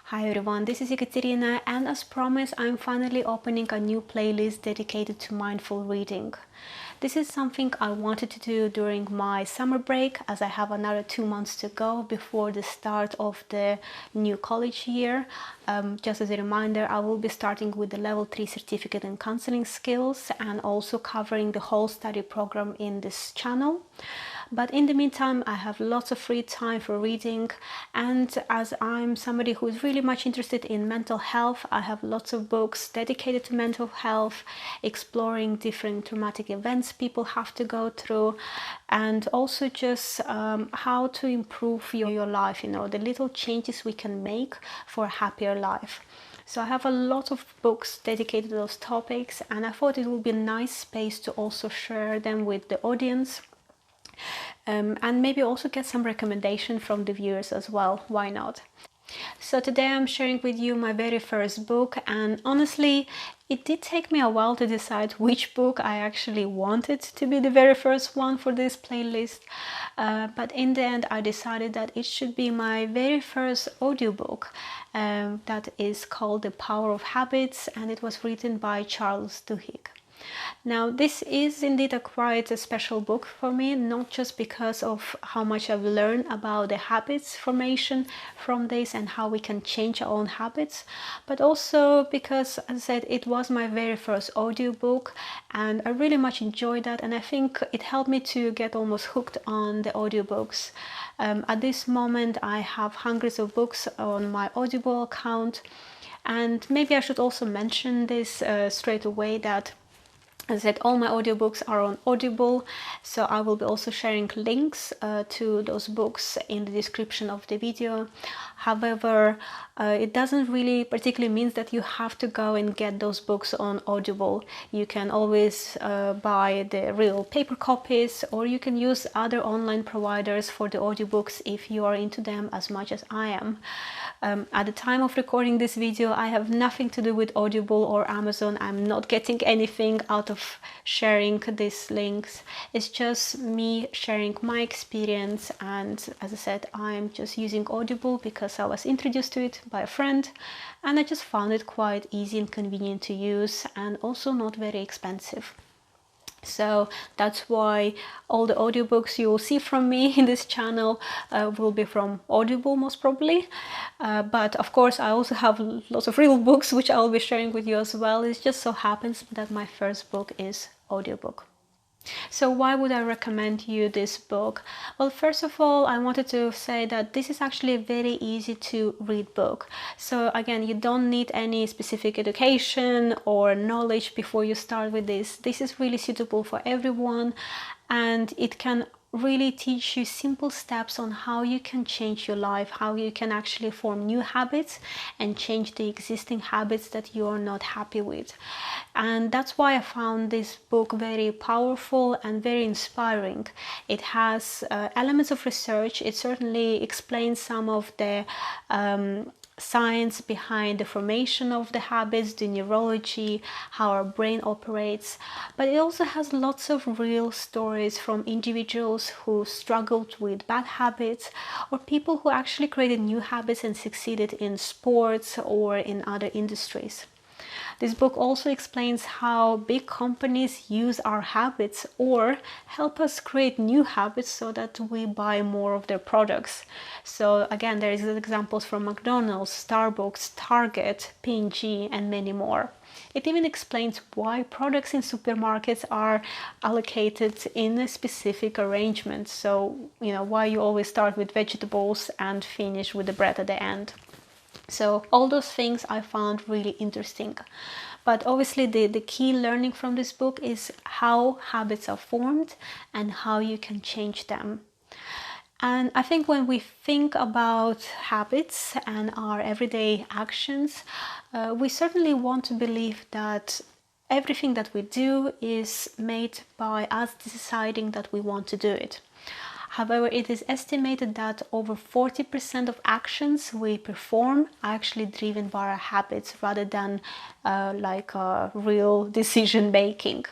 Hi everyone, this is Ekaterina, and as promised, I'm finally opening a new playlist dedicated to mindful reading. This is something I wanted to do during my summer break, as I have another 2 months to go before the start of the new college year. Just as a reminder, I will be starting with the level 3 certificate in counseling skills and also covering the whole study program in this channel. But in the meantime, I have lots of free time for reading, and as I'm somebody who is really much interested in mental health, I have lots of books dedicated to mental health, exploring different traumatic events people have to go through, and also just how to improve your life, the little changes we can make for a happier life. So I have a lot of books dedicated to those topics, and I thought it would be a nice space to also share them with the audience. And maybe also get some recommendation from the viewers as well. Why not? So today I'm sharing with you my very first book, and honestly it did take me a while to decide which book I actually wanted to be the very first one for this playlist, but in the end I decided that it should be my very first audiobook that is called The Power of Habits, and it was written by Charles Duhigg. Now, this is indeed quite a special book for me, not just because of how much I've learned about the habits formation from this and how we can change our own habits, but also because, as I said, it was my very first audiobook and I really much enjoyed that, and I think it helped me to get almost hooked on the audiobooks. At this moment, I have hundreds of books on my Audible account, and maybe I should also mention this straight away that, as I said, all my audiobooks are on Audible, so I will be also sharing links to those books in the description of the video. However, it doesn't really particularly mean that you have to go and get those books on Audible. You can always buy the real paper copies, or you can use other online providers for the audiobooks if you are into them as much as I am. At the time of recording this video, I have nothing to do with Audible or Amazon. I'm not getting anything out of sharing these links. It's just me sharing my experience, and as I said, I'm just using Audible because I was introduced to it by a friend, and I just found it quite easy and convenient to use, and also not very expensive. So that's why all the audiobooks you will see from me in this channel will be from Audible most probably. But of course I also have lots of real books which I'll be sharing with you as well. It just so happens that my first book is audiobook. So why would I recommend you this book? Well, first of all, I wanted to say that this is actually a very easy to read book. So again, you don't need any specific education or knowledge before you start with this. This is really suitable for everyone, and it can really teach you simple steps on how you can change your life, how you can actually form new habits and change the existing habits that you are not happy with. And that's why I found this book very powerful and very inspiring. It has elements of research. It certainly explains some of the science behind the formation of the habits, the neurology, how our brain operates, but it also has lots of real stories from individuals who struggled with bad habits, or people who actually created new habits and succeeded in sports or in other industries. This book also explains how big companies use our habits or help us create new habits so that we buy more of their products. So again, there is examples from McDonald's, Starbucks, Target, P&G, and many more. It even explains why products in supermarkets are allocated in a specific arrangement. So, why you always start with vegetables and finish with the bread at the end. So all those things I found really interesting. But obviously the key learning from this book is how habits are formed and how you can change them. And I think when we think about habits and our everyday actions, we certainly want to believe that everything that we do is made by us deciding that we want to do it. However, it is estimated that over 40% of actions we perform are actually driven by our habits rather than like real decision making.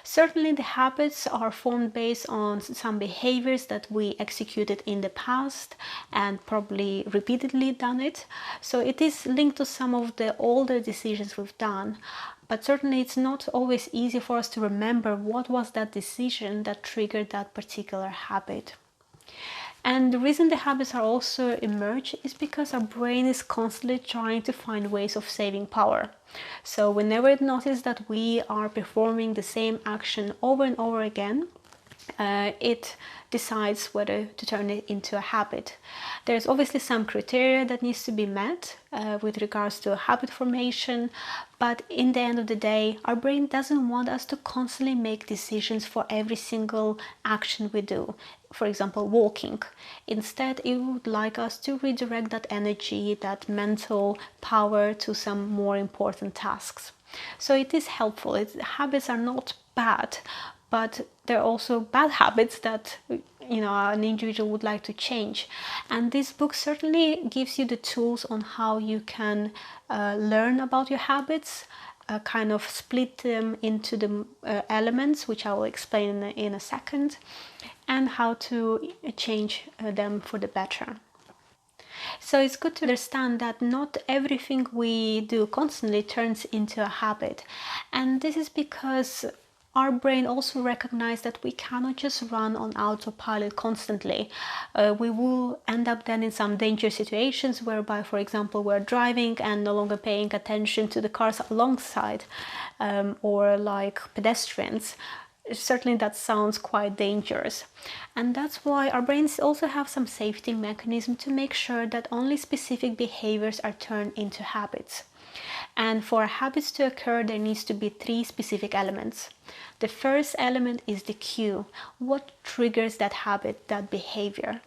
Certainly the habits are formed based on some behaviors that we executed in the past and probably repeatedly done it. So it is linked to some of the older decisions we've done. But certainly it's not always easy for us to remember what was that decision that triggered that particular habit. And the reason the habits are also emerge is because our brain is constantly trying to find ways of saving power. So whenever it notices that we are performing the same action over and over again, it decides whether to turn it into a habit. There's obviously some criteria that needs to be met with regards to habit formation, but in the end of the day, our brain doesn't want us to constantly make decisions for every single action we do. For example, walking. Instead, it would like us to redirect that energy, that mental power to some more important tasks. So it is helpful. Habits are not bad, but there are also bad habits that an individual would like to change. And this book certainly gives you the tools on how you can learn about your habits, kind of split them into the elements, which I will explain in a second, and how to change them for the better. So it's good to understand that not everything we do constantly turns into a habit. And this is because our brain also recognizes that we cannot just run on autopilot constantly. We will end up then in some dangerous situations whereby, for example, we're driving and no longer paying attention to the cars alongside, or like pedestrians. Certainly that sounds quite dangerous. And that's why our brains also have some safety mechanism to make sure that only specific behaviors are turned into habits. And for habits to occur, there needs to be 3 specific elements. The first element is the cue. What triggers that habit, that behavior?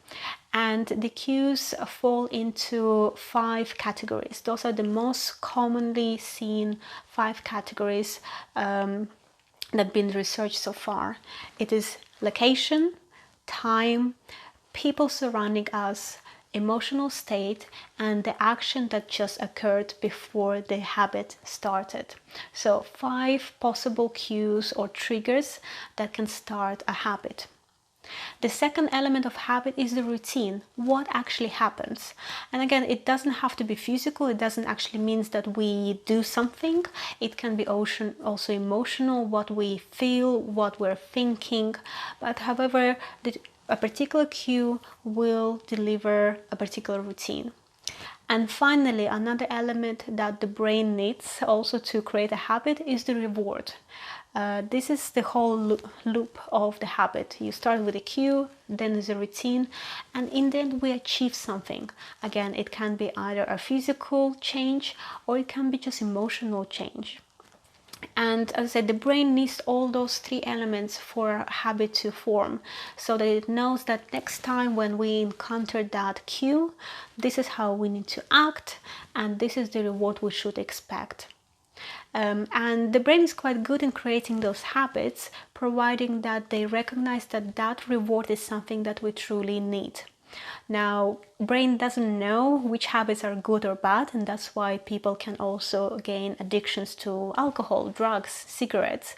And the cues fall into 5 categories. Those are the most commonly seen 5 categories that have been researched so far. It is location, time, people surrounding us, emotional state, and the action that just occurred before the habit started. So 5 possible cues or triggers that can start a habit. The second element of habit is the routine. What actually happens? And again, it doesn't have to be physical. It doesn't actually mean that we do something. It can be also emotional, what we feel, what we're thinking. But however, a particular cue will deliver a particular routine. And finally, another element that the brain needs also to create a habit is the reward. This is the whole loop of the habit. You start with a cue, then there's a routine, and in the end we achieve something. Again, it can be either a physical change or it can be just emotional change. And as I said, the brain needs all those 3 elements for a habit to form, so that it knows that next time when we encounter that cue, this is how we need to act, and this is the reward we should expect. And the brain is quite good in creating those habits, providing that they recognize that that reward is something that we truly need. Now, brain doesn't know which habits are good or bad, and that's why people can also gain addictions to alcohol, drugs, cigarettes.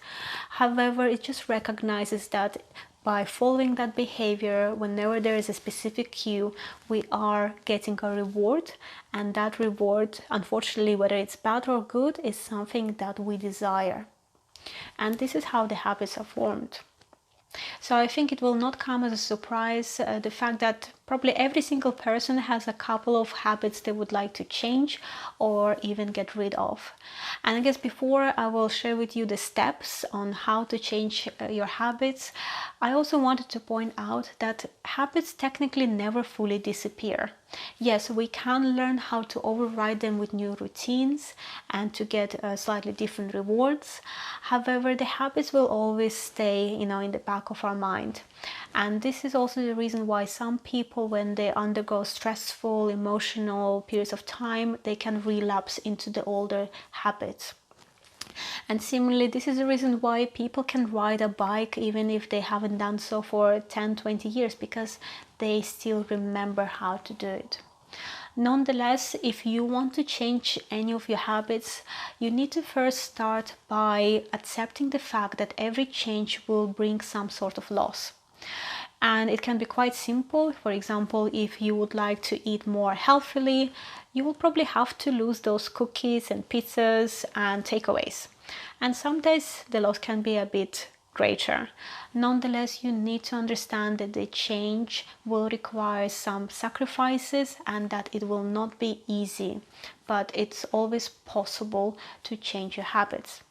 However, it just recognizes that by following that behavior, whenever there is a specific cue, we are getting a reward, and that reward, unfortunately, whether it's bad or good, is something that we desire. And this is how the habits are formed. So I think it will not come as a surprise the fact that probably every single person has a couple of habits they would like to change or even get rid of. And I guess before I will share with you the steps on how to change your habits, I also wanted to point out that habits technically never fully disappear. Yes, we can learn how to override them with new routines and to get slightly different rewards. However, the habits will always stay, in the back of our mind. And this is also the reason why some people, when they undergo stressful, emotional periods of time, they can relapse into the older habits. And similarly, this is the reason why people can ride a bike even if they haven't done so for 10-20 years, because they still remember how to do it. Nonetheless, if you want to change any of your habits, you need to first start by accepting the fact that every change will bring some sort of loss. And it can be quite simple. For example, if you would like to eat more healthily, you will probably have to lose those cookies and pizzas and takeaways. And some days the loss can be a bit greater. Nonetheless, you need to understand that the change will require some sacrifices and that it will not be easy, but it's always possible to change your habits.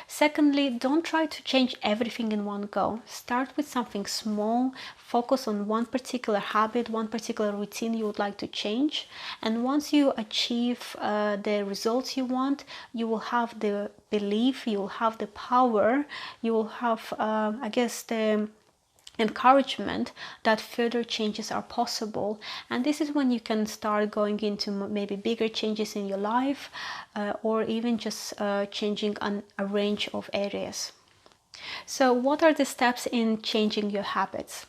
Secondly, don't try to change everything in one go. Start with something small, focus on one particular habit, one particular routine you would like to change. And once you achieve the results you want, you will have the belief, you will have the power, you will have, the encouragement that further changes are possible. And this is when you can start going into maybe bigger changes in your life, or even just changing a range of areas. So what are the steps in changing your habits?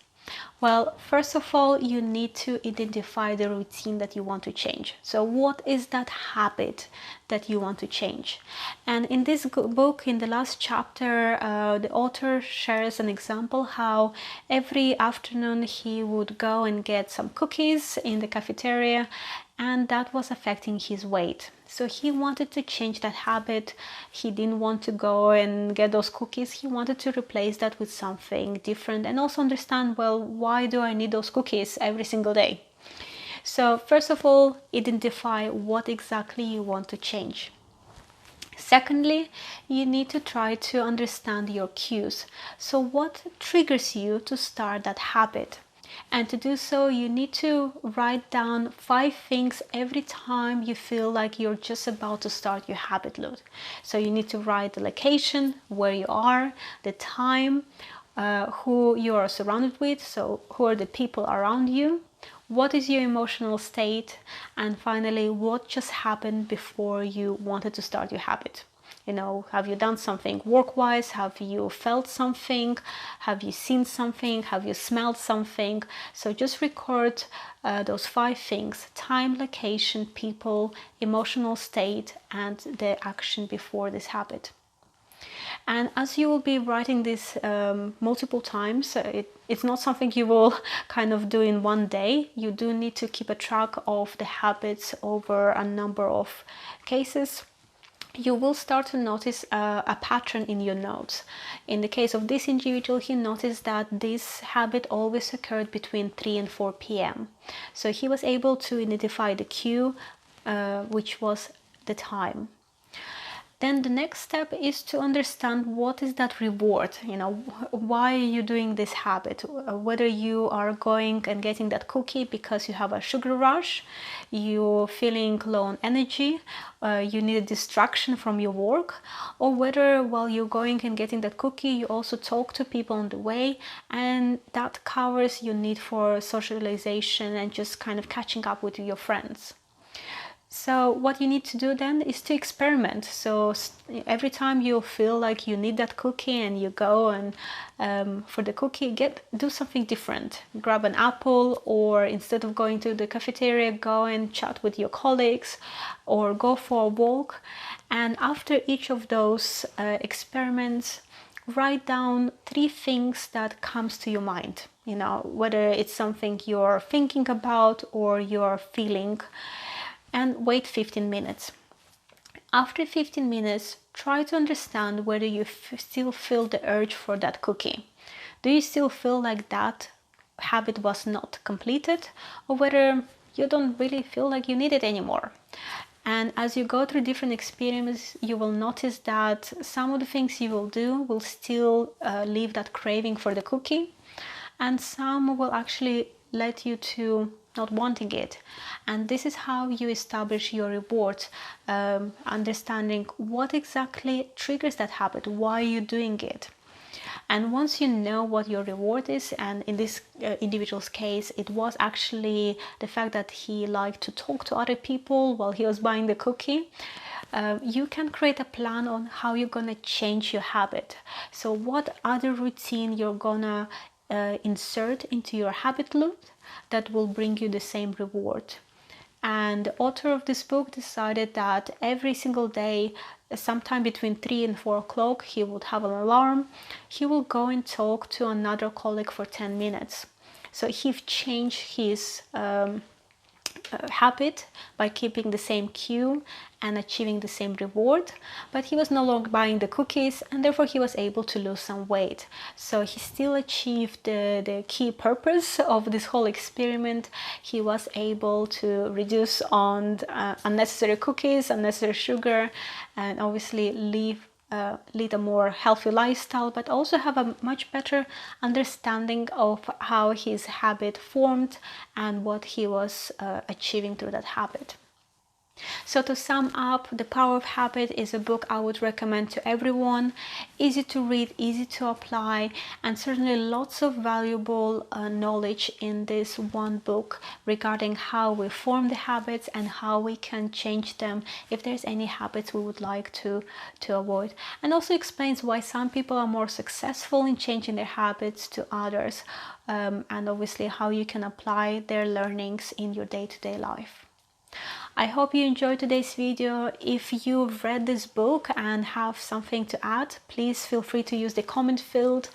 Well, first of all, you need to identify the routine that you want to change. So what is that habit that you want to change? And in this book, in the last chapter, the author shares an example how every afternoon he would go and get some cookies in the cafeteria, and that was affecting his weight. So he wanted to change that habit. He didn't want to go and get those cookies. He wanted to replace that with something different and also understand, well, why do I need those cookies every single day? So first of all, identify what exactly you want to change. Secondly, you need to try to understand your cues. So what triggers you to start that habit? And to do so, you need to write down 5 things every time you feel like you're just about to start your habit loop. So you need to write the location, where you are, the time, who you are surrounded with, so who are the people around you, what is your emotional state, and finally, what just happened before you wanted to start your habit. You know, have you done something work-wise? Have you felt something? Have you seen something? Have you smelled something? So just record those 5 things: time, location, people, emotional state, and the action before this habit. And as you will be writing this multiple times, it's not something you will kind of do in one day. You do need to keep a track of the habits over a number of cases. You will start to notice a pattern in your notes. In the case of this individual, he noticed that this habit always occurred between 3 and 4 p.m. So he was able to identify the cue, which was the time. Then the next step is to understand what is that reward, you know, why are you doing this habit? Whether you are going and getting that cookie because you have a sugar rush, you're feeling low on energy, you need a distraction from your work, or whether while you're going and getting that cookie, you also talk to people on the way, and that covers your need for socialization and just kind of catching up with your friends. So what you need to do then is to experiment. So every time you feel like you need that cookie and you go and for the cookie, do something different. Grab an apple, or instead of going to the cafeteria, go and chat with your colleagues or go for a walk. And after each of those experiments, write down 3 things that comes to your mind. You know, whether it's something you're thinking about or you're feeling. And wait 15 minutes. After 15 minutes, try to understand whether you still feel the urge for that cookie. Do you still feel like that habit was not completed, or whether you don't really feel like you need it anymore? And as you go through different experiments, you will notice that some of the things you will do will still leave that craving for the cookie, and some will actually lead you to not wanting it. And this is how you establish your reward, understanding what exactly triggers that habit, why you're doing it. And once you know what your reward is, and in this individual's case, it was actually the fact that he liked to talk to other people while he was buying the cookie, you can create a plan on how you're gonna change your habit. So what other routine you're gonna insert into your habit loop that will bring you the same reward. And the author of this book decided that every single day, sometime between 3 and 4 o'clock, he would have an alarm. He will go and talk to another colleague for 10 minutes. So he changed his habit by keeping the same cue and achieving the same reward, but he was no longer buying the cookies, and therefore he was able to lose some weight. So he still achieved the key purpose of this whole experiment. He was able to reduce on unnecessary cookies, unnecessary sugar, and obviously lead a more healthy lifestyle, but also have a much better understanding of how his habit formed and what he was achieving through that habit. So to sum up, The Power of Habit is a book I would recommend to everyone. Easy to read, easy to apply, and certainly lots of valuable knowledge in this one book regarding how we form the habits and how we can change them if there's any habits we would like to avoid. And also explains why some people are more successful in changing their habits to others, and obviously how you can apply their learnings in your day-to-day life. I hope you enjoyed today's video. If you've read this book and have something to add, please feel free to use the comment field.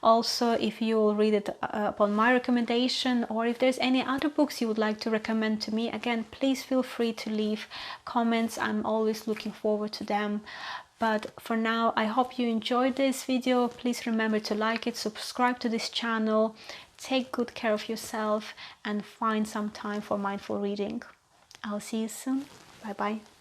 Also, if you will read it upon my recommendation, or if there's any other books you would like to recommend to me, again, please feel free to leave comments. I'm always looking forward to them. But for now, I hope you enjoyed this video. Please remember to like it, subscribe to this channel, take good care of yourself, and find some time for mindful reading. I'll see you soon. Bye bye.